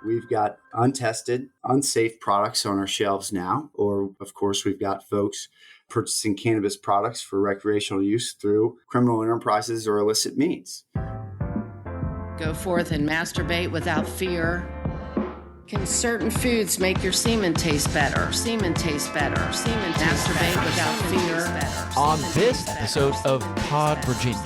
We've got untested, unsafe products on our shelves now, or of course, we've got folks purchasing cannabis products for recreational use through criminal enterprises or illicit means. Go forth and masturbate without fear. Can certain foods make your semen taste better? Semen tastes better. Semen masturbate without fear. On this episode of Pod Virginia.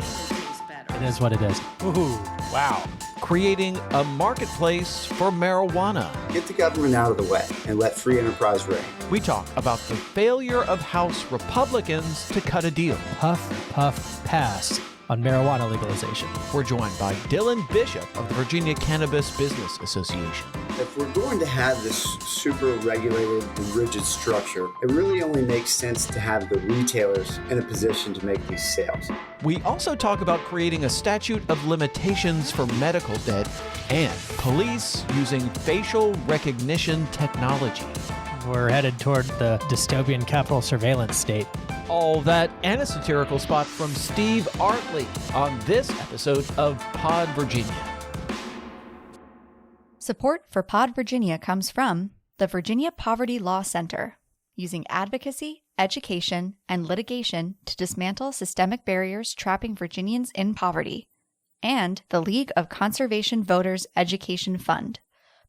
It is what it is. Ooh, wow. Creating a marketplace for marijuana. Get the government out of the way and let free enterprise reign. We talk about the failure of House Republicans to cut a deal. Puff, puff, pass on marijuana legalization. We're joined by Dylan Bishop of the Virginia Cannabis Business Association. If we're going to have this super regulated and rigid structure, it really only makes sense to have the retailers in a position to make these sales. We also talk about creating a statute of limitations for medical debt and police using facial recognition technology. We're headed toward the dystopian capital surveillance state. All that and a satirical spot from Steve Artley on this episode of Pod Virginia. Support for Pod Virginia comes from the Virginia Poverty Law Center, using advocacy, education, and litigation to dismantle systemic barriers trapping Virginians in poverty, and the League of Conservation Voters Education Fund,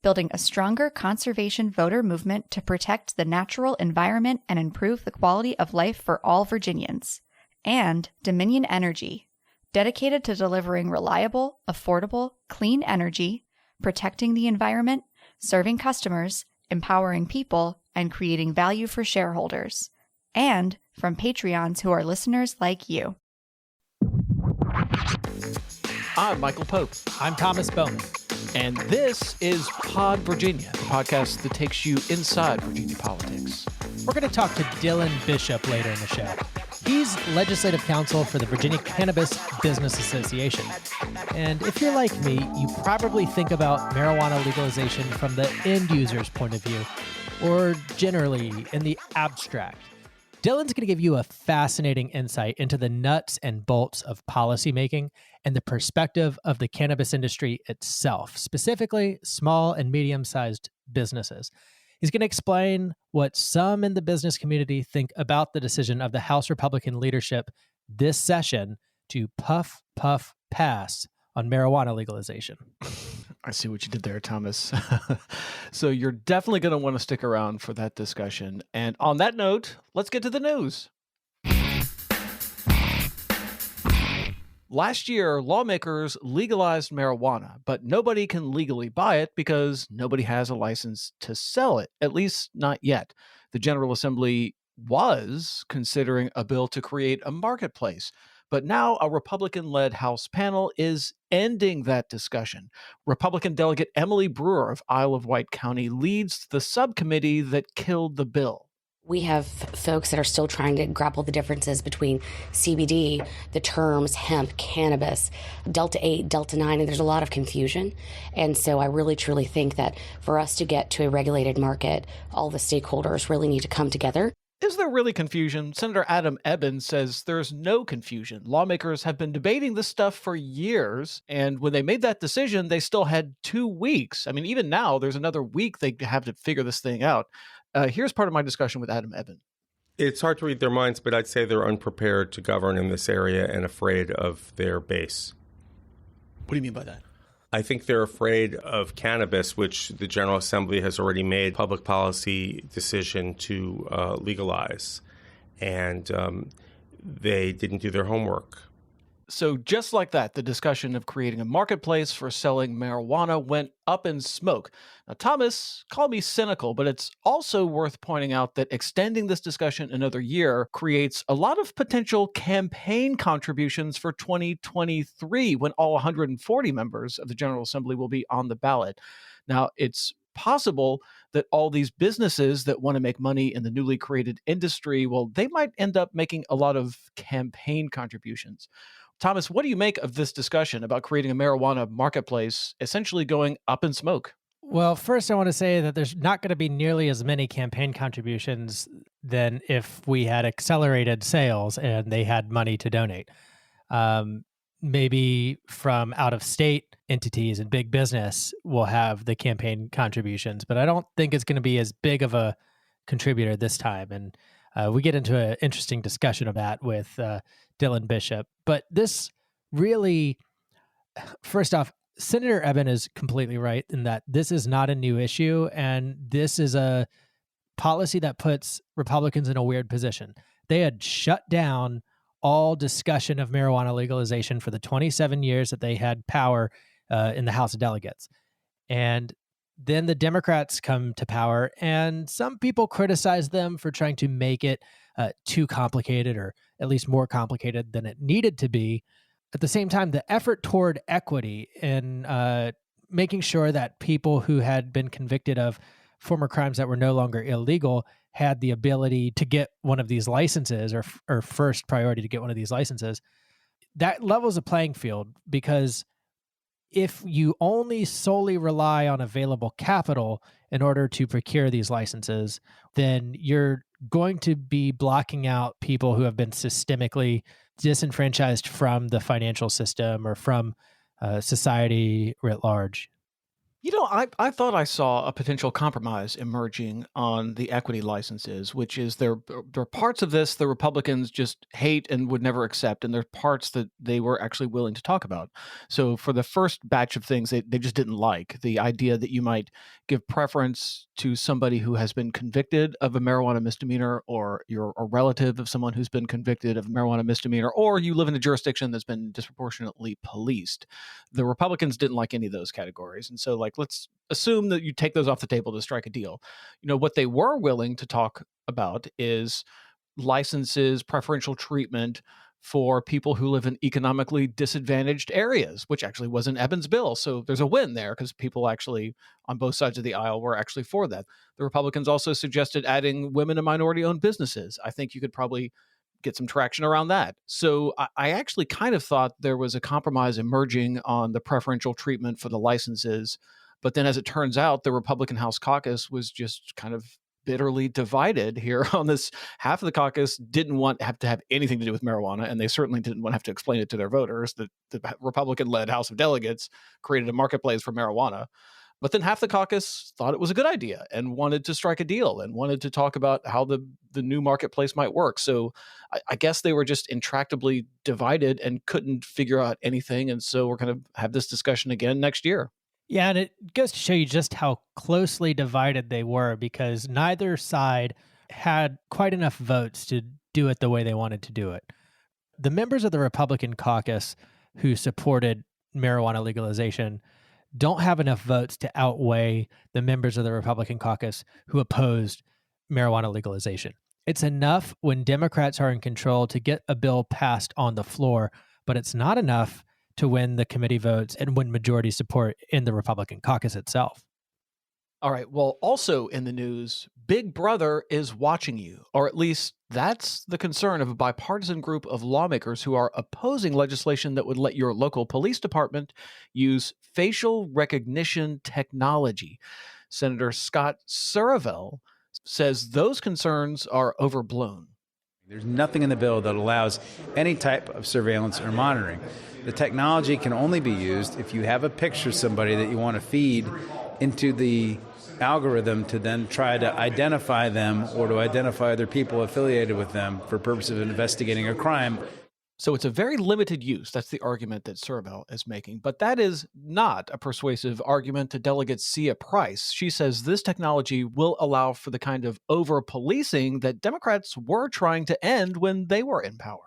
building a stronger conservation voter movement to protect the natural environment and improve the quality of life for all Virginians, and Dominion Energy, dedicated to delivering reliable, affordable, clean energy, protecting the environment, serving customers, empowering people, and creating value for shareholders. And from Patreons who are listeners like you. I'm Michael Pope. I'm Thomas Bowman. And this is Pod Virginia, the podcast that takes you inside Virginia politics. We're going to talk to Dylan Bishop later in the show. He's legislative counsel for the Virginia Cannabis Business Association. And if you're like me, you probably think about marijuana legalization from the end user's point of view, or generally in the abstract. Dylan's going to give you a fascinating insight into the nuts and bolts of policymaking and the perspective of the cannabis industry itself, specifically small and medium-sized businesses. He's going to explain what some in the business community think about the decision of the House Republican leadership this session to puff, puff, pass on marijuana legalization. I see what you did there, Thomas. So you're definitely going to want to stick around for that discussion. And on that note, let's get to the news. Last year, lawmakers legalized marijuana, but nobody can legally buy it because nobody has a license to sell it, at least not yet. The General Assembly was considering a bill to create a marketplace, but now a Republican-led House panel is ending that discussion. Republican Delegate Emily Brewer of Isle of Wight County leads the subcommittee that killed the bill. We have folks that are still trying to grapple the differences between CBD, the terms hemp, cannabis, Delta 8, Delta 9, and there's a lot of confusion. And so I really, truly think that for us to get to a regulated market, all the stakeholders really need to come together. Is there really confusion? Senator Adam Ebbin says there's no confusion. Lawmakers have been debating this stuff for years, and when they made that decision, they still had 2 weeks. I mean, even now, there's another week they have to figure this thing out. Here's part of my discussion with Adam Ebbin. It's hard to read their minds, but I'd say they're unprepared to govern in this area and afraid of their base. What do you mean by that? I think they're afraid of cannabis, which the General Assembly has already made public policy decision to legalize. And they didn't do their homework. So just like that, the discussion of creating a marketplace for selling marijuana went up in smoke. Now, Thomas, call me cynical, but it's also worth pointing out that extending this discussion another year creates a lot of potential campaign contributions for 2023, when all 140 members of the General Assembly will be on the ballot. Now, it's possible that all these businesses that want to make money in the newly created industry, well, they might end up making a lot of campaign contributions. Thomas, what do you make of this discussion about creating a marijuana marketplace essentially going up in smoke? Well, first, I want to say that there's not going to be nearly as many campaign contributions than if we had accelerated sales and they had money to donate. maybe from out of state entities and big business will have the campaign contributions, but I don't think it's going to be as big of a contributor this time. And we get into an interesting discussion of that with Dylan Bishop. But this really, first off, Senator Ebbin is completely right in that this is not a new issue, and this is a policy that puts Republicans in a weird position. They had shut down all discussion of marijuana legalization for the 27 years that they had power in the House of Delegates. And then the Democrats come to power, and some people criticize them for trying to make it too complicated, or at least more complicated than it needed to be. At the same time, the effort toward equity and making sure that people who had been convicted of former crimes that were no longer illegal had the ability to get one of these licenses, or first priority to get one of these licenses, that levels a playing field, because if you only solely rely on available capital in order to procure these licenses, then you're going to be blocking out people who have been systemically disenfranchised from the financial system or from society writ large. You know, I thought I saw a potential compromise emerging on the equity licenses, which is there are parts of this the Republicans just hate and would never accept, and there are parts that they were actually willing to talk about. So for the first batch of things, they just didn't like the idea that you might give preference to somebody who has been convicted of a marijuana misdemeanor, or you're a relative of someone who's been convicted of a marijuana misdemeanor, or you live in a jurisdiction that's been disproportionately policed. The Republicans didn't like any of those categories. And so, let's assume that you take those off the table to strike a deal. You know, what they were willing to talk about is licenses, preferential treatment for people who live in economically disadvantaged areas, which actually was in Ebbin's bill. So there's a win there, because people actually on both sides of the aisle were actually for that. The Republicans also suggested adding women and minority-owned businesses. I think you could probably get some traction around that. So I actually kind of thought there was a compromise emerging on the preferential treatment for the licenses. But then, as it turns out, the Republican House caucus was just kind of bitterly divided here on this. Half of the caucus didn't want to have anything to do with marijuana, and they certainly didn't want to have to explain it to their voters. The Republican-led House of Delegates created a marketplace for marijuana. But then half the caucus thought it was a good idea and wanted to strike a deal and wanted to talk about how the new marketplace might work. So I guess they were just intractably divided and couldn't figure out anything. And so we're going to have this discussion again next year. Yeah, and it goes to show you just how closely divided they were, because neither side had quite enough votes to do it the way they wanted to do it. The members of the Republican caucus who supported marijuana legalization don't have enough votes to outweigh the members of the Republican caucus who opposed marijuana legalization. It's enough when Democrats are in control to get a bill passed on the floor, but it's not enough to win the committee votes and win majority support in the Republican caucus itself. All right. Well, also in the news, Big Brother is watching you, or at least that's the concern of a bipartisan group of lawmakers who are opposing legislation that would let your local police department use facial recognition technology. Senator Scott Surovell says those concerns are overblown. There's nothing in the bill that allows any type of surveillance or monitoring. The technology can only be used if you have a picture of somebody that you want to feed into the algorithm to then try to identify them or to identify other people affiliated with them for purposes of investigating a crime. So it's a very limited use. That's the argument that Surovell is making. But that is not a persuasive argument to Delegate Sia Price. She says this technology will allow for the kind of over-policing that Democrats were trying to end when they were in power.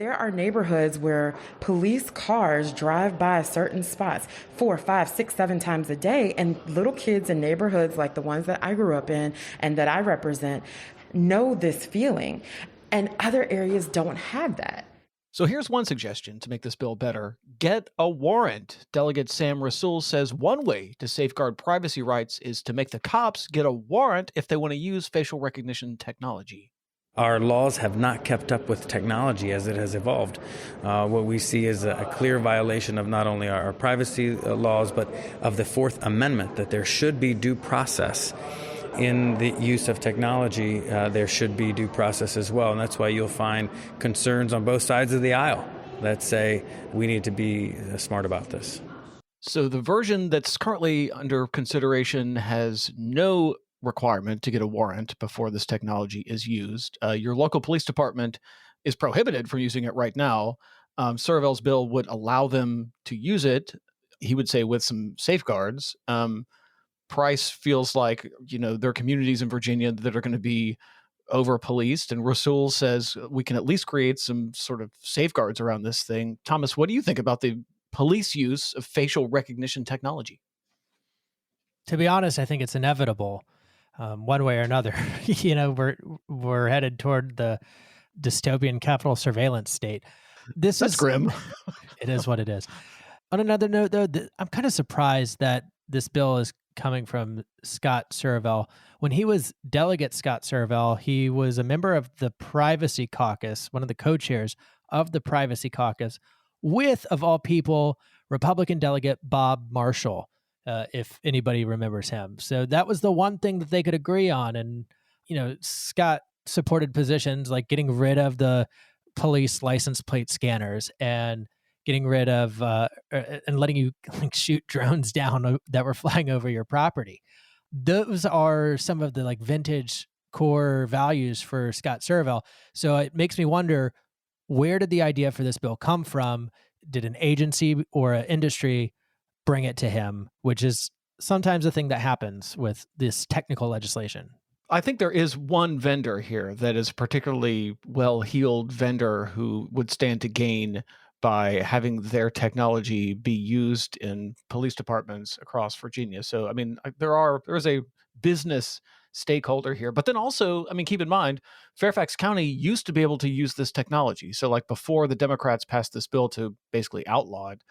There are neighborhoods where police cars drive by certain spots 4, 5, 6, 7 times a day, and little kids in neighborhoods like the ones that I grew up in and that I represent know this feeling, and other areas don't have that. So here's one suggestion to make this bill better. Get a warrant. Delegate Sam Rasool says one way to safeguard privacy rights is to make the cops get a warrant if they want to use facial recognition technology. Our laws have not kept up with technology as it has evolved. What we see is a clear violation of not only our privacy laws, but of the Fourth Amendment, that there should be due process. In the use of technology, there should be due process as well. And that's why you'll find concerns on both sides of the aisle that say we need to be smart about this. So the version that's currently under consideration has no requirement to get a warrant before this technology is used. Your local police department is prohibited from using it right now. Surovell's bill would allow them to use it, he would say, with some safeguards. Price feels like, there are communities in Virginia that are going to be over-policed, and Rasul says we can at least create some sort of safeguards around this thing. Thomas, what do you think about the police use of facial recognition technology? To be honest, I think it's inevitable, one way or another. We're headed toward the dystopian capital surveillance state. That's grim. It is what it is. On another note, though, I'm kind of surprised that this bill is coming from Scott Surovell. When he was Delegate Scott Surovell, he was a member of the Privacy Caucus, one of the co-chairs of the Privacy Caucus, with, of all people, Republican Delegate Bob Marshall, if anybody remembers him. So that was the one thing that they could agree on. And, Scott supported positions like getting rid of the police license plate scanners and getting rid of and letting you shoot drones down that were flying over your property. Those are some of the vintage core values for Scott Surovell. So it makes me wonder, where did the idea for this bill come from? Did an agency or an industry bring it to him, which is sometimes a thing that happens with this technical legislation? I think there is one vendor here that is a particularly well-heeled vendor who would stand to gain by having their technology be used in police departments across Virginia. So, there is a business stakeholder here, but then also, keep in mind, Fairfax County used to be able to use this technology. So before the Democrats passed this bill to basically outlaw it,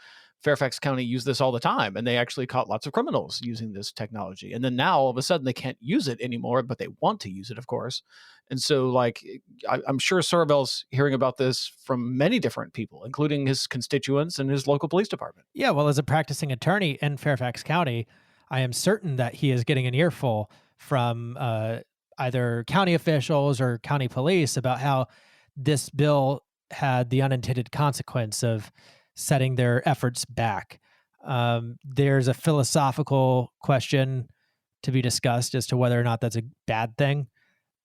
Fairfax County used this all the time, and they actually caught lots of criminals using this technology. And then now all of a sudden they can't use it anymore, but they want to use it, of course. And so I'm sure Surovell's hearing about this from many different people, including his constituents and his local police department. Yeah, well, as a practicing attorney in Fairfax County, I am certain that he is getting an earful from either county officials or county police about how this bill had the unintended consequence of setting their efforts back. There's a philosophical question to be discussed as to whether or not that's a bad thing,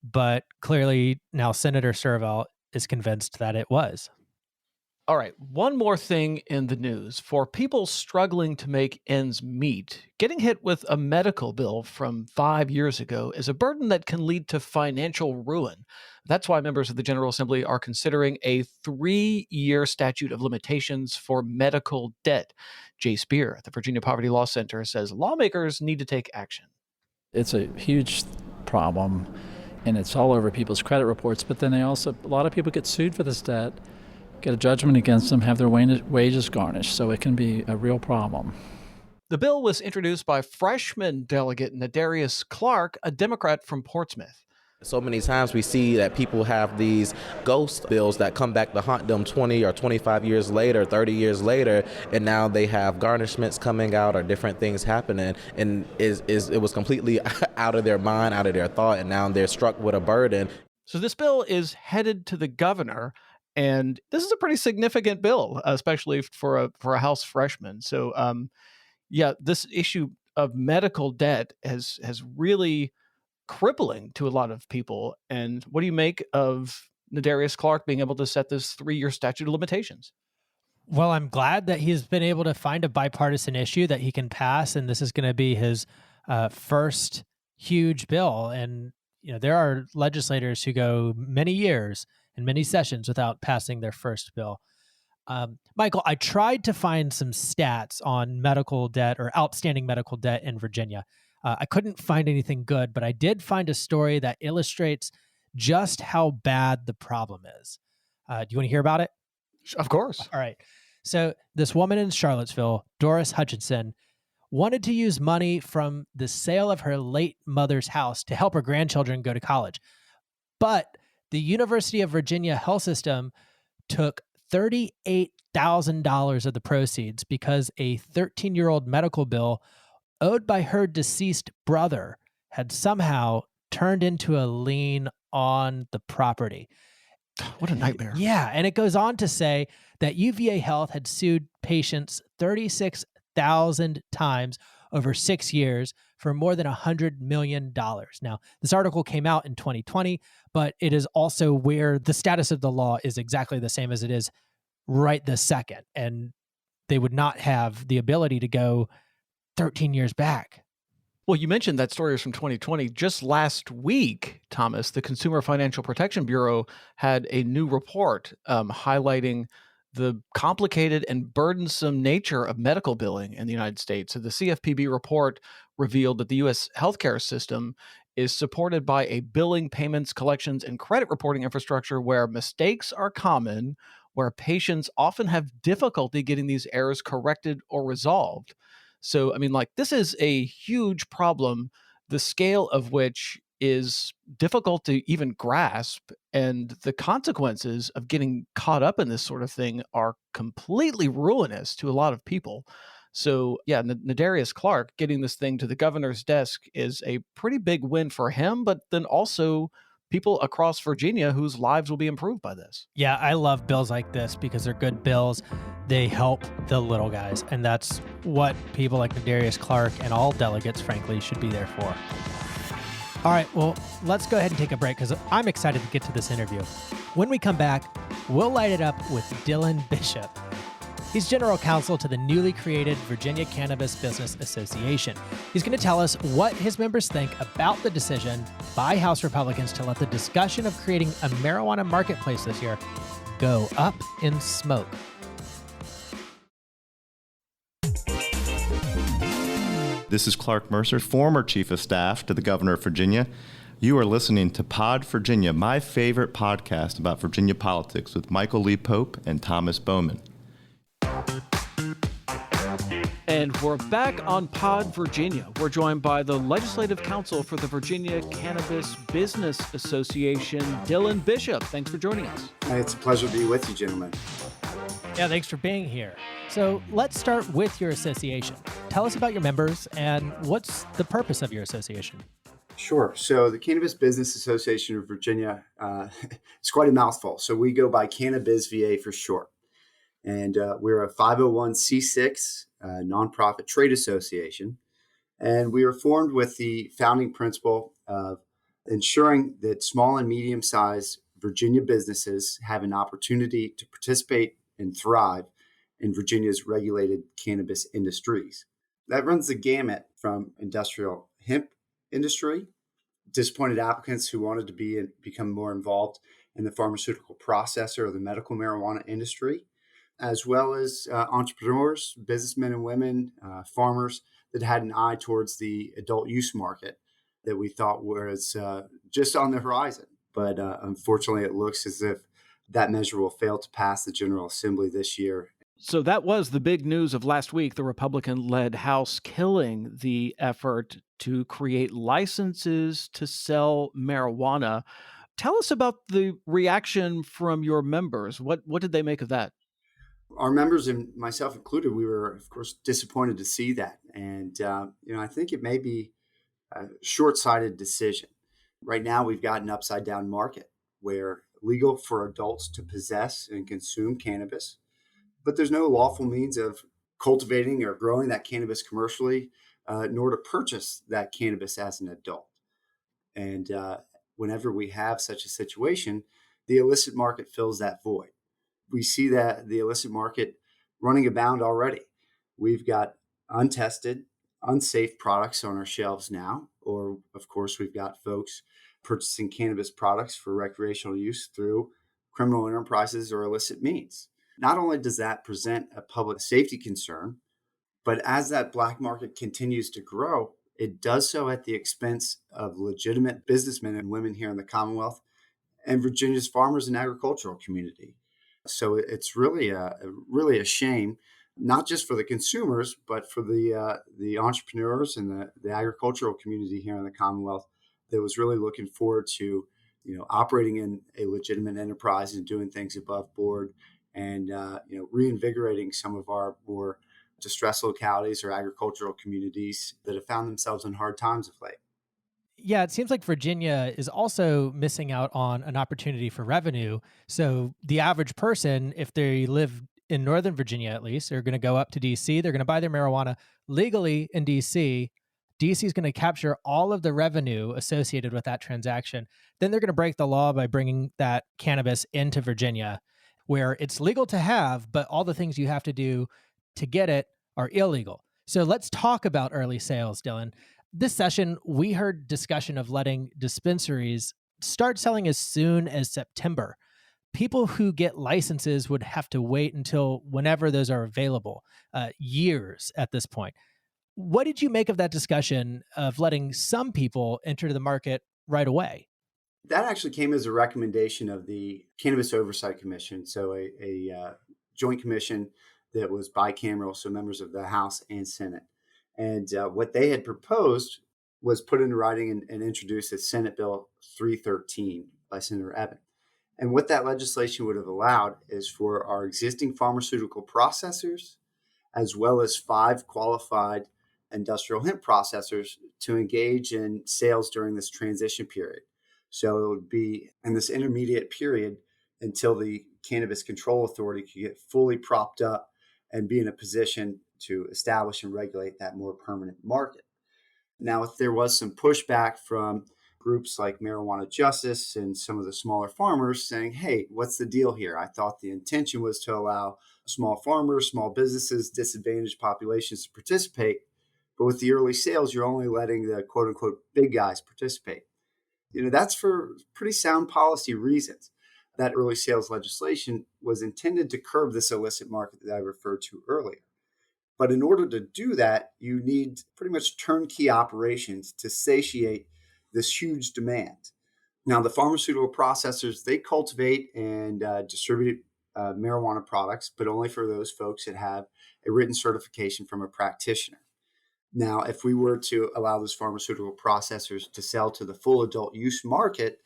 but clearly now Senator Surovell is convinced that it was. All right, one more thing in the news. For people struggling to make ends meet, getting hit with a medical bill from 5 years ago is a burden that can lead to financial ruin. That's why members of the General Assembly are considering a 3-year statute of limitations for medical debt. Jay Spear at the Virginia Poverty Law Center says lawmakers need to take action. It's a huge problem, and it's all over people's credit reports, but then a lot of people get sued for this debt, get a judgment against them, have their wages garnished, so it can be a real problem. The bill was introduced by freshman delegate Nadarius Clark, a Democrat from Portsmouth. So many times we see that people have these ghost bills that come back to haunt them 20 or 25 years later, 30 years later, and now they have garnishments coming out or different things happening, and it was completely out of their mind, out of their thought, and now they're struck with a burden. So this bill is headed to the governor, and this is a pretty significant bill, especially for a House freshman. So, this issue of medical debt has really crippling to a lot of people. And what do you make of Nadarius Clark being able to set this 3-year statute of limitations? Well, I'm glad that he's been able to find a bipartisan issue that he can pass, and this is going to be his first huge bill. And there are legislators who go many years and many sessions without passing their first bill. Michael, I tried to find some stats on medical debt or outstanding medical debt in Virginia. I couldn't find anything good, but I did find a story that illustrates just how bad the problem is. Do you want to hear about it? Of course. All right. So this woman in Charlottesville, Doris Hutchinson, wanted to use money from the sale of her late mother's house to help her grandchildren go to college. But the University of Virginia health system took $38,000 of the proceeds because a 13-year-old medical bill owed by her deceased brother had somehow turned into a lien on the property. What a nightmare. Yeah. And it goes on to say that UVA Health had sued patients 36,000 times over 6 years for more than $100 million. Now, this article came out in 2020, but it is also where the status of the law is exactly the same as it is right this second. And they would not have the ability to go 13 years back. Well, you mentioned that story was from 2020. Just last week, Thomas, the Consumer Financial Protection Bureau had a new report highlighting the complicated and burdensome nature of medical billing in the United States. So the CFPB report revealed that the U.S. healthcare system is supported by a billing, payments, collections, and credit reporting infrastructure where mistakes are common, where patients often have difficulty getting these errors corrected or resolved. So, I mean, like, this is a huge problem, the scale of which is difficult to even grasp. And the consequences of getting caught up in this sort of thing are completely ruinous to a lot of people. So, yeah, Nadarius Clark getting this thing to the governor's desk is a pretty big win for him, but then also people across Virginia whose lives will be improved by this. Yeah, I love bills like this because they're good bills. They help the little guys. And that's what people like Nadarius Clark and all delegates, frankly, should be there for. All right, well, let's go ahead and take a break because I'm excited to get to this interview. When we come back, we'll light it up with Dylan Bishop. He's general counsel to the newly created Virginia Cannabis Business Association. He's going to tell us what his members think about the decision by House Republicans to let the discussion of creating a marijuana marketplace this year go up in smoke. This is Clark Mercer, former Chief of Staff to the Governor of Virginia. You are listening to Pod Virginia, my favorite podcast about Virginia politics with Michael Lee Pope and Thomas Bowman. And we're back on Pod Virginia. We're joined by the Legislative Counsel for the Virginia Cannabis Business Association, Dylan Bishop. Thanks for joining us. It's a pleasure to be with you, gentlemen. Yeah, thanks for being here. So let's start with your association. Tell us about your members and what's the purpose of your association? Sure. So the Cannabis Business Association of Virginia, it's quite a mouthful. So we go by Cannabis VA for short. And we're a 501c6 nonprofit trade association. And we were formed with the founding principle of ensuring that small and medium-sized Virginia businesses have an opportunity to participate and thrive in Virginia's regulated cannabis industries. That runs the gamut from industrial hemp industry, disappointed applicants who wanted to become more involved in the pharmaceutical processor or the medical marijuana industry, as well as entrepreneurs, businessmen and women, farmers that had an eye towards the adult use market that we thought was just on the horizon. But unfortunately, it looks as if that measure will fail to pass the General Assembly this year. So that was the big news of last week, the Republican-led House killing the effort to create licenses to sell marijuana. Tell us about the reaction from your members. What did they make of that? Our members, and myself included, we were, of course, disappointed to see that. And, I think it may be a short-sighted decision. Right now, we've got an upside-down market where legal for adults to possess and consume cannabis, but there's no lawful means of cultivating or growing that cannabis commercially, nor to purchase that cannabis as an adult. And whenever we have such a situation, the illicit market fills that void. We see that the illicit market running abound already. We've got untested, unsafe products on our shelves now, or of course, we've got folks purchasing cannabis products for recreational use through criminal enterprises or illicit means. Not only does that present a public safety concern, but as that black market continues to grow, it does so at the expense of legitimate businessmen and women here in the Commonwealth and Virginia's farmers and agricultural community. So it's really a shame, not just for the consumers, but for the entrepreneurs and the agricultural community here in the Commonwealth that was really looking forward to, operating in a legitimate enterprise and doing things above board and, reinvigorating some of our more distressed localities or agricultural communities that have found themselves in hard times of late. Yeah, it seems like Virginia is also missing out on an opportunity for revenue. So the average person, if they live in Northern Virginia at least, they're going to go up to DC. They're going to buy their marijuana legally in DC. DC is going to capture all of the revenue associated with that transaction. Then they're going to break the law by bringing that cannabis into Virginia, where it's legal to have, but all the things you have to do to get it are illegal. So let's talk about early sales, Dylan. This session, we heard discussion of letting dispensaries start selling as soon as September. People who get licenses would have to wait until whenever those are available, years at this point. What did you make of that discussion of letting some people enter the market right away? That actually came as a recommendation of the Cannabis Oversight Commission, so a joint commission that was bicameral, so members of the House and Senate. And what they had proposed was put into writing and introduced as Senate Bill 313 by Senator Ebbin. And what that legislation would have allowed is for our existing pharmaceutical processors, as well as 5 qualified industrial hemp processors, to engage in sales during this transition period. So it would be in this intermediate period until the Cannabis Control Authority could get fully propped up and be in a position to establish and regulate that more permanent market. Now, if there was some pushback from groups like Marijuana Justice and some of the smaller farmers saying, hey, what's the deal here? I thought the intention was to allow small farmers, small businesses, disadvantaged populations to participate. But with the early sales, you're only letting the quote unquote big guys participate. That's for pretty sound policy reasons. That early sales legislation was intended to curb this illicit market that I referred to earlier. But in order to do that, you need pretty much turnkey operations to satiate this huge demand. Now, the pharmaceutical processors, they cultivate and distribute marijuana products, but only for those folks that have a written certification from a practitioner. Now, if we were to allow those pharmaceutical processors to sell to the full adult use market,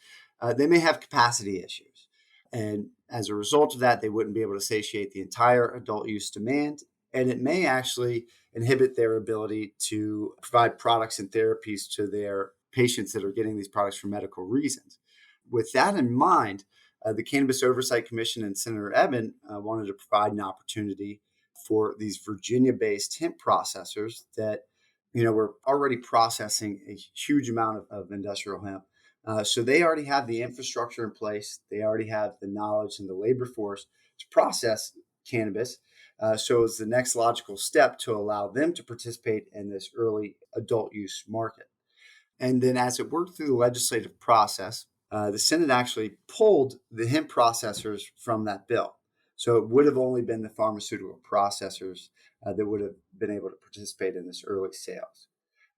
they may have capacity issues. And as a result of that, they wouldn't be able to satiate the entire adult use demand. And it may actually inhibit their ability to provide products and therapies to their patients that are getting these products for medical reasons. With that in mind, the Cannabis Oversight Commission and Senator Ebbin wanted to provide an opportunity for these Virginia-based hemp processors that were already processing a huge amount of industrial hemp. So they already have the infrastructure in place. They already have the knowledge and the labor force to process cannabis. So it's the next logical step to allow them to participate in this early adult use market. And then as it worked through the legislative process, the Senate actually pulled the hemp processors from that bill. So it would have only been the pharmaceutical processors that would have been able to participate in this early sales.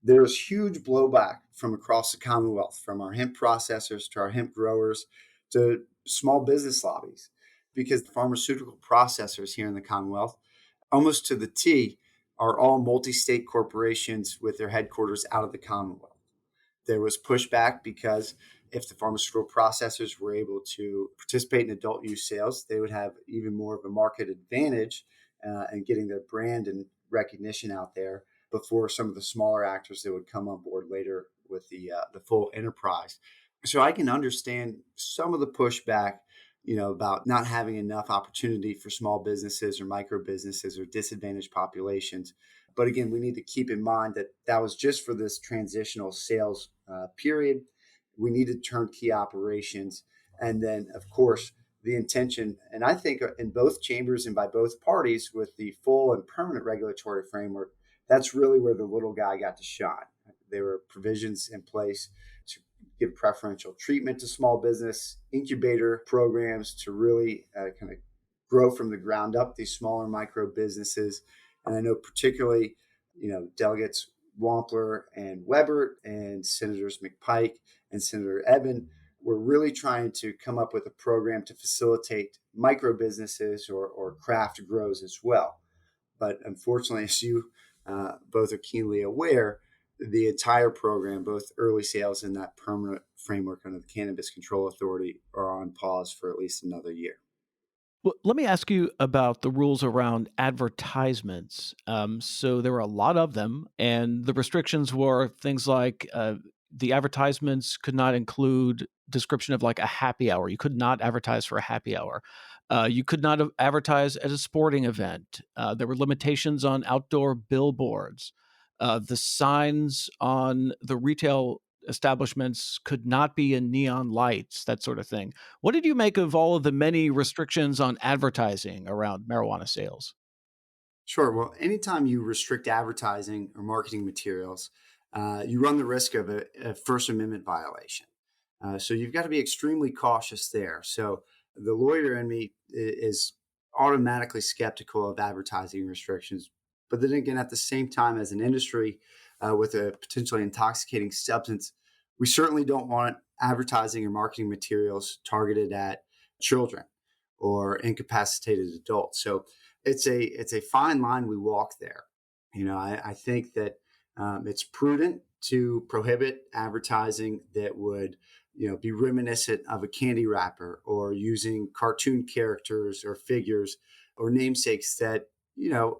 There's huge blowback from across the Commonwealth, from our hemp processors to our hemp growers to small business lobbies, because the pharmaceutical processors here in the Commonwealth, almost to the T, are all multi-state corporations with their headquarters out of the Commonwealth. There was pushback because if the pharmaceutical processors were able to participate in adult use sales, they would have even more of a market advantage in getting their brand and recognition out there before some of the smaller actors that would come on board later with the full enterprise. So I can understand some of the pushback, about not having enough opportunity for small businesses or micro businesses or disadvantaged populations. But again, we need to keep in mind that that was just for this transitional sales period. We needed turnkey operations. And then, of course, the intention, and I think in both chambers and by both parties with the full and permanent regulatory framework, that's really where the little guy got to shine. There were provisions in place to give preferential treatment to small business, incubator programs to really kind of grow from the ground up these smaller micro businesses. And I know particularly, Delegates Wampler and Weber and Senators McPike and Senator Ebbin were really trying to come up with a program to facilitate micro businesses or craft grows as well. But unfortunately, as you both are keenly aware, the entire program, both early sales and that permanent framework under the Cannabis Control Authority, are on pause for at least another year. Well, let me ask you about the rules around advertisements. So there were a lot of them, and the restrictions were things like the advertisements could not include description of like a happy hour. You could not advertise for a happy hour. You could not advertise at a sporting event. There were limitations on outdoor billboards. The signs on the retail establishments could not be in neon lights, that sort of thing. What did you make of all of the many restrictions on advertising around marijuana sales? Sure. Well, anytime you restrict advertising or marketing materials, you run the risk of a First Amendment violation. So you've got to be extremely cautious there. So the lawyer in me is automatically skeptical of advertising restrictions. But then again, at the same time, as an industry with a potentially intoxicating substance, we certainly don't want advertising or marketing materials targeted at children or incapacitated adults. So it's a fine line we walk there. I think that it's prudent to prohibit advertising that would be reminiscent of a candy wrapper or using cartoon characters or figures or namesakes that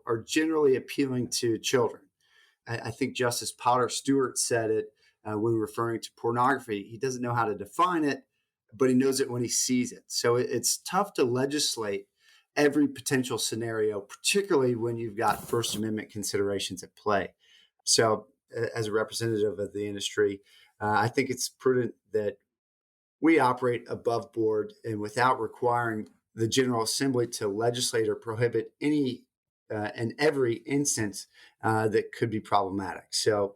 are generally appealing to children. I think Justice Potter Stewart said it when referring to pornography. He doesn't know how to define it, but he knows it when he sees it. So it's tough to legislate every potential scenario, particularly when you've got First Amendment considerations at play. So as a representative of the industry, I think it's prudent that we operate above board and without requiring the General Assembly to legislate or prohibit any and every instance that could be problematic. So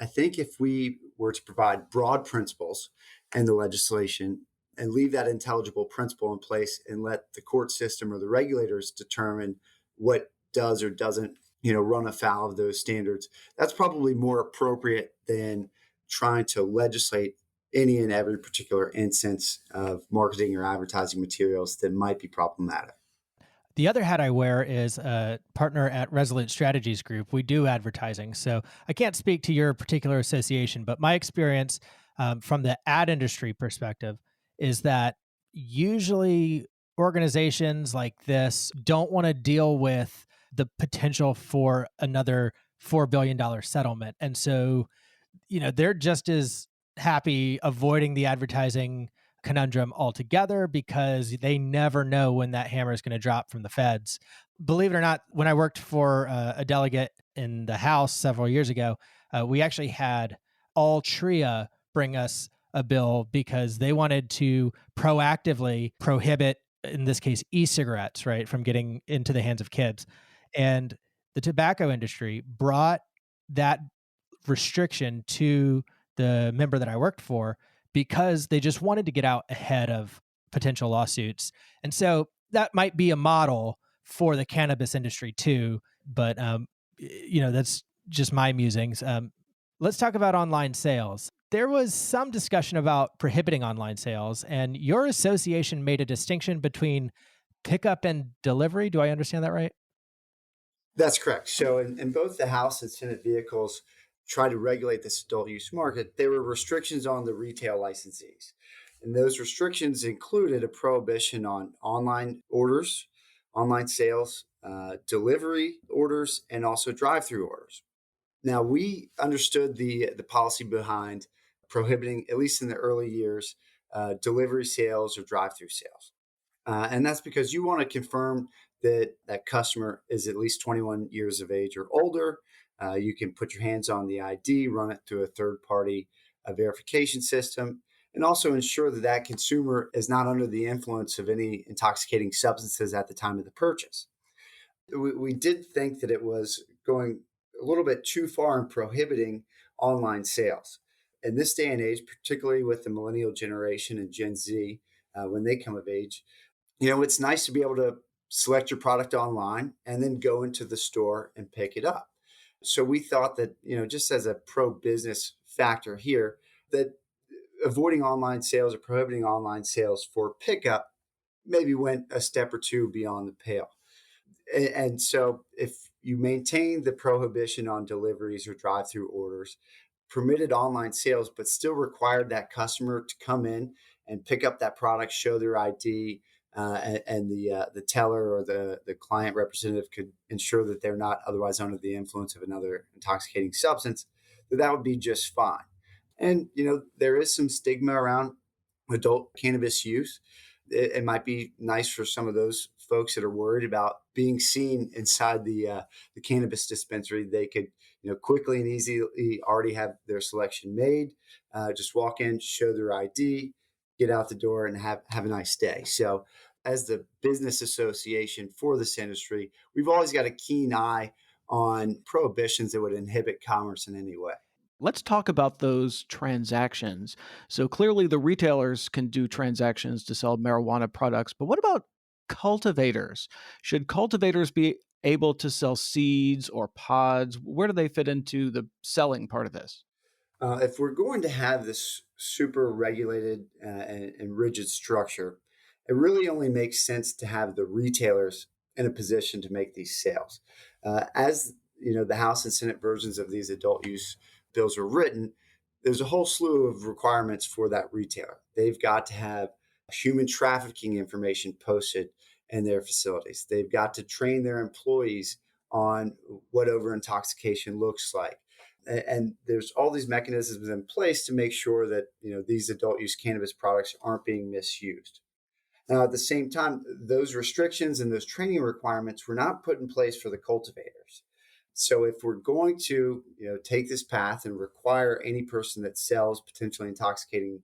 I think if we were to provide broad principles in the legislation and leave that intelligible principle in place and let the court system or the regulators determine what does or doesn't, run afoul of those standards, that's probably more appropriate than trying to legislate any and every particular instance of marketing or advertising materials that might be problematic. The other hat I wear is a partner at Resolute Strategies Group. We do advertising. So I can't speak to your particular association, but my experience from the ad industry perspective is that usually organizations like this don't want to deal with the potential for another $4 billion settlement. And so, they're just as happy avoiding the advertising conundrum altogether because they never know when that hammer is going to drop from the feds. Believe it or not, when I worked for a delegate in the House several years ago, we actually had Altria bring us a bill because they wanted to proactively prohibit, in this case, e-cigarettes, right, from getting into the hands of kids. And the tobacco industry brought that restriction to the member that I worked for because they just wanted to get out ahead of potential lawsuits. And so that might be a model for the cannabis industry too. But, that's just my musings. Let's talk about online sales. There was some discussion about prohibiting online sales, and your association made a distinction between pickup and delivery. Do I understand that right? That's correct. So in both the House and Senate vehicles try to regulate this adult use market, there were restrictions on the retail licensees. And those restrictions included a prohibition on online orders, online sales, delivery orders, and also drive-through orders. Now, we understood the policy behind prohibiting, at least in the early years, delivery sales or drive-through sales. And that's because you want to confirm that customer is at least 21 years of age or older. You can put your hands on the ID, run it through a third-party verification system, and also ensure that consumer is not under the influence of any intoxicating substances at the time of the purchase. We did think that it was going a little bit too far in prohibiting online sales. In this day and age, particularly with the millennial generation and Gen Z, when they come of age, it's nice to be able to select your product online and then go into the store and pick it up. So we thought that, just as a pro-business factor here, that avoiding online sales or prohibiting online sales for pickup maybe went a step or two beyond the pale. And so if you maintain the prohibition on deliveries or drive-through orders, permitted online sales, but still required that customer to come in and pick up that product, show their ID, and the teller or the client representative could ensure that they're not otherwise under the influence of another intoxicating substance, that would be just fine. And, there is some stigma around adult cannabis use. It might be nice for some of those folks that are worried about being seen inside the cannabis dispensary. They could, quickly and easily already have their selection made. Just walk in, show their ID, get out the door, and have a nice day. So, as the business association for this industry, we've always got a keen eye on prohibitions that would inhibit commerce in any way. Let's talk about those transactions. So clearly, the retailers can do transactions to sell marijuana products, but what about cultivators? Should cultivators be able to sell seeds or pods? Where do they fit into the selling part of this? If we're going to have this super regulated and rigid structure, it really only makes sense to have the retailers in a position to make these sales. As the House and Senate versions of these adult use bills are written, there's a whole slew of requirements for that retailer. They've got to have human trafficking information posted in their facilities. They've got to train their employees on what over intoxication looks like. And there's all these mechanisms in place to make sure that these adult use cannabis products aren't being misused. Now, at the same time, those restrictions and those training requirements were not put in place for the cultivators. So if we're going to take this path and require any person that sells potentially intoxicating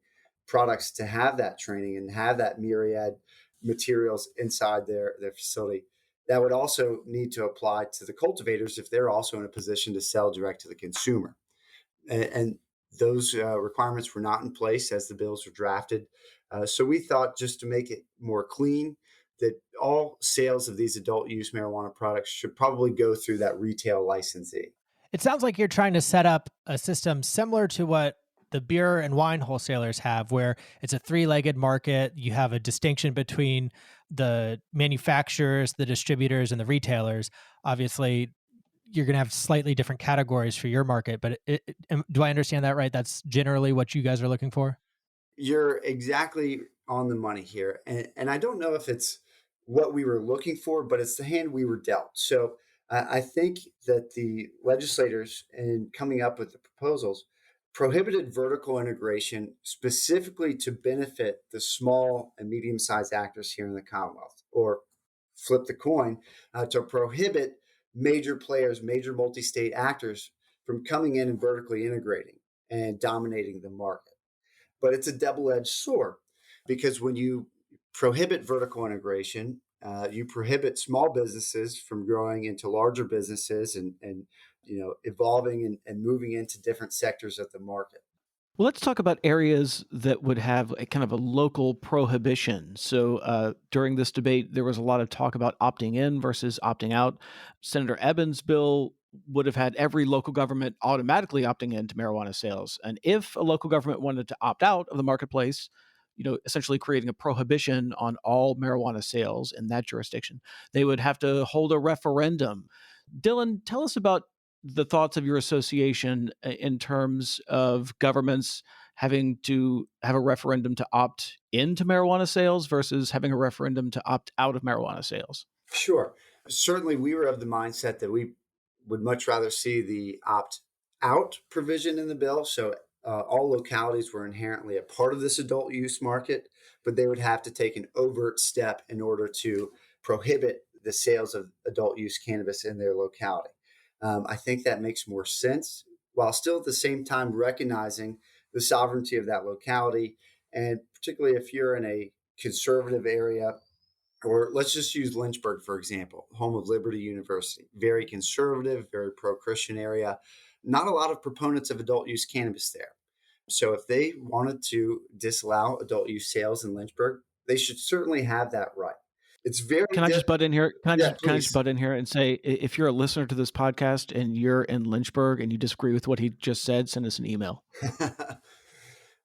products to have that training and have that myriad materials inside their facility, that would also need to apply to the cultivators if they're also in a position to sell direct to the consumer. And those requirements were not in place as the bills were drafted. So we thought, just to make it more clean, that all sales of these adult use marijuana products should probably go through that retail licensee. It sounds like you're trying to set up a system similar to what the beer and wine wholesalers have, where it's a three-legged market. You have a distinction between the manufacturers, the distributors, and the retailers. Obviously, you're going to have slightly different categories for your market, but do I understand that right? That's generally what you guys are looking for? You're exactly on the money here. And I don't know if it's what we were looking for, but it's the hand we were dealt. So I think that the legislators, in coming up with the proposals, prohibited vertical integration specifically to benefit the small and medium-sized actors here in the Commonwealth, or flip the coin, to prohibit major players, major multi-state actors from coming in and vertically integrating and dominating the market. But it's a double-edged sword, because when you prohibit vertical integration, you prohibit small businesses from growing into larger businesses and evolving and moving into different sectors of the market. Well, let's talk about areas that would have a kind of a local prohibition. So during this debate, there was a lot of talk about opting in versus opting out. Senator Ebbin's bill would have had every local government automatically opting into marijuana sales. And if a local government wanted to opt out of the marketplace, essentially creating a prohibition on all marijuana sales in that jurisdiction, they would have to hold a referendum. Dylan, tell us about the thoughts of your association in terms of governments having to have a referendum to opt into marijuana sales versus having a referendum to opt out of marijuana sales. Sure. Certainly, we were of the mindset that we would much rather see the opt-out provision in the bill. So all localities were inherently a part of this adult use market, but they would have to take an overt step in order to prohibit the sales of adult use cannabis in their locality. I think that makes more sense, while still at the same time recognizing the sovereignty of that locality. And particularly if you're in a conservative area, or let's just use Lynchburg, for example, home of Liberty University, very conservative, very pro-Christian area, not a lot of proponents of adult use cannabis there. So if they wanted to disallow adult use sales in Lynchburg, they should certainly have that right. It's very. Can I just butt in here? Can I please. just butt in here and say, if you're a listener to this podcast and you're in Lynchburg and you disagree with what he just said, send us an email.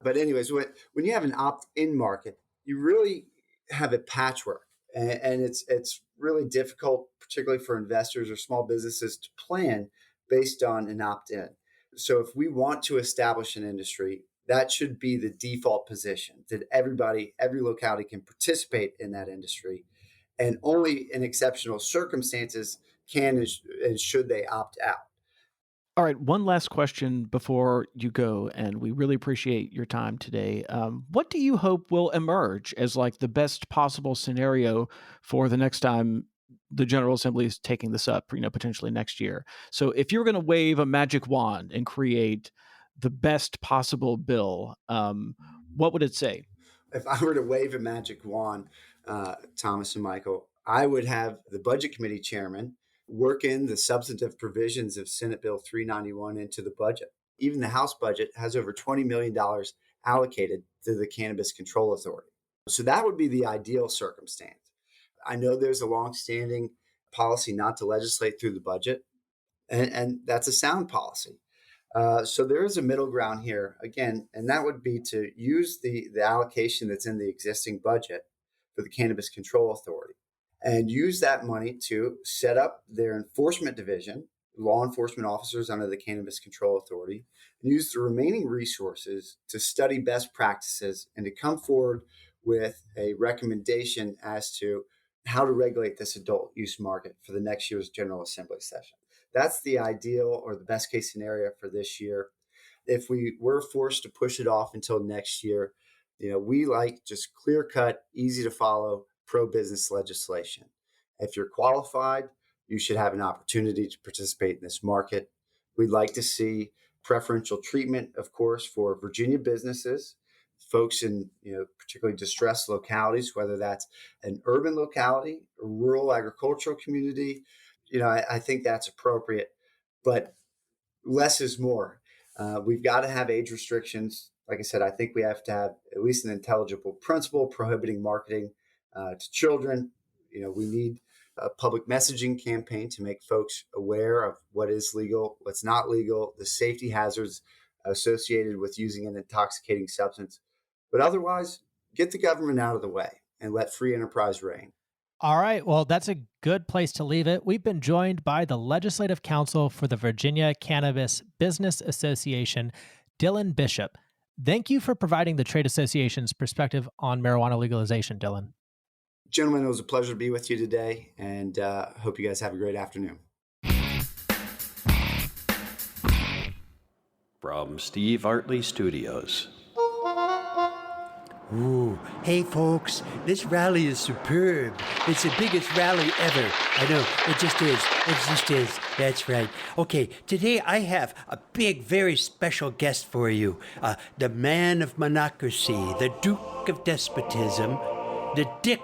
But anyways, when you have an opt-in market, you really have a patchwork, and it's really difficult, particularly for investors or small businesses, to plan based on an opt-in. So if we want to establish an industry, that should be the default position, that every locality can participate in that industry. And only in exceptional circumstances can and should they opt out. All right, one last question before you go, and we really appreciate your time today. What do you hope will emerge as like the best possible scenario for the next time the General Assembly is taking this up, potentially next year? So if you're going to wave a magic wand and create the best possible bill, what would it say? If I were to wave a magic wand, Thomas and Michael, I would have the Budget Committee chairman work in the substantive provisions of Senate Bill 391 into the budget. Even the House budget has over $20 million allocated to the Cannabis Control Authority. So that would be the ideal circumstance. I know there's a longstanding policy not to legislate through the budget, and that's a sound policy. So there is a middle ground here, again, and that would be to use the allocation that's in the existing budget for the Cannabis Control Authority and use that money to set up their enforcement division, law enforcement officers under the Cannabis Control Authority, and use the remaining resources to study best practices and to come forward with a recommendation as to how to regulate this adult use market for the next year's General Assembly session. That's the ideal or the best case scenario for this year. If we were forced to push it off until next year, we like just clear cut, easy to follow pro-business legislation. If you're qualified, you should have an opportunity to participate in this market. We'd like to see preferential treatment, of course, for Virginia businesses, folks in particularly distressed localities, whether that's an urban locality, a rural agricultural community. I think that's appropriate, but less is more. We've got to have age restrictions. Like I said, I think we have to have at least an intelligible principle prohibiting marketing to children. We need a public messaging campaign to make folks aware of what is legal, what's not legal, the safety hazards associated with using an intoxicating substance. But otherwise, get the government out of the way and let free enterprise reign. All right. Well, that's a good place to leave it. We've been joined by the Legislative Counsel for the Virginia Cannabis Business Association, Dylan Bishop. Thank you for providing the trade association's perspective on marijuana legalization, Dylan. Gentlemen, it was a pleasure to be with you today, and hope you guys have a great afternoon. From Steve Artley Studios. Ooh, hey folks, this rally is superb. It's the biggest rally ever. I know, it just is. It just is. That's right. Okay, today I have a big, very special guest for you. The man of monocracy, the Duke of despotism, the Dick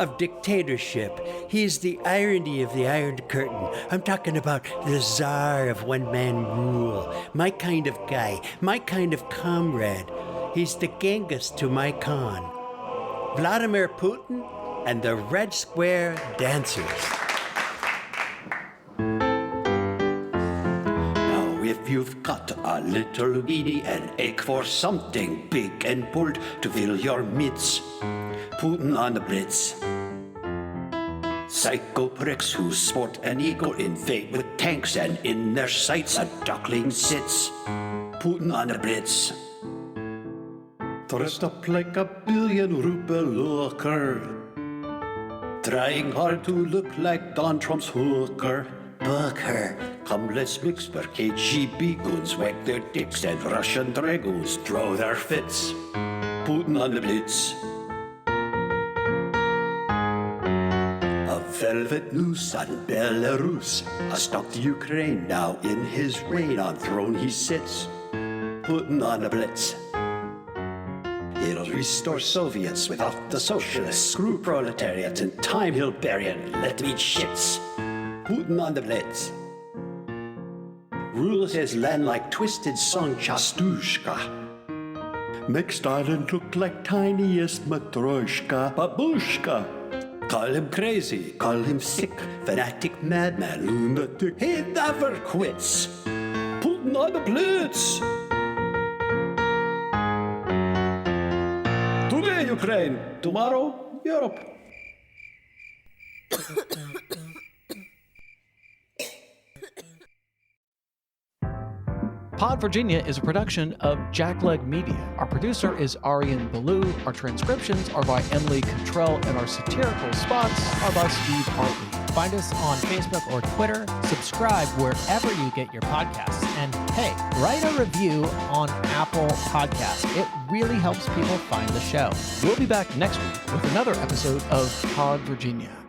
of dictatorship. He's the irony of the Iron Curtain. I'm talking about the Tsar of one-man rule. My kind of guy, my kind of comrade. He's the Genghis to my Khan. Vladimir Putin and the Red Square Dancers. Now, if you've got a little weedy and ache for something big and bold to fill your midst, Putin on the Blitz. Psycho pricks who sport an ego invade with tanks, and in their sights a duckling sits. Putin on the Blitz. Dressed up like a billion-ruble looker, trying hard to look like Don Trump's hooker. Booker, come let's mix where KGB goons wag their dicks and Russian dragoons throw their fits. Putin on the Blitz. A velvet noose on Belarus, a stalked Ukraine, now in his reign on throne he sits. Putin on the Blitz. He'll restore Soviets without the socialists. Screw proletariat, in time he'll bury it. Let me eat shits. Putin on the Blitz. Rules his land like twisted song Chastushka. Make Stalin look like tiniest Matryoshka. Babushka. Call him crazy, call him sick, fanatic, madman, lunatic. He never quits. Putin on the Blitz. Today, Ukraine. Tomorrow, Europe. Pod Virginia is a production of Jackleg Media. Our producer is Arian Ballou. Our transcriptions are by Emily Cottrell, and our satirical spots are by Steve Artley. Find us on Facebook or Twitter. Subscribe wherever you get your podcasts. And hey, write a review on Apple Podcasts. It really helps people find the show. We'll be back next week with another episode of Pod Virginia.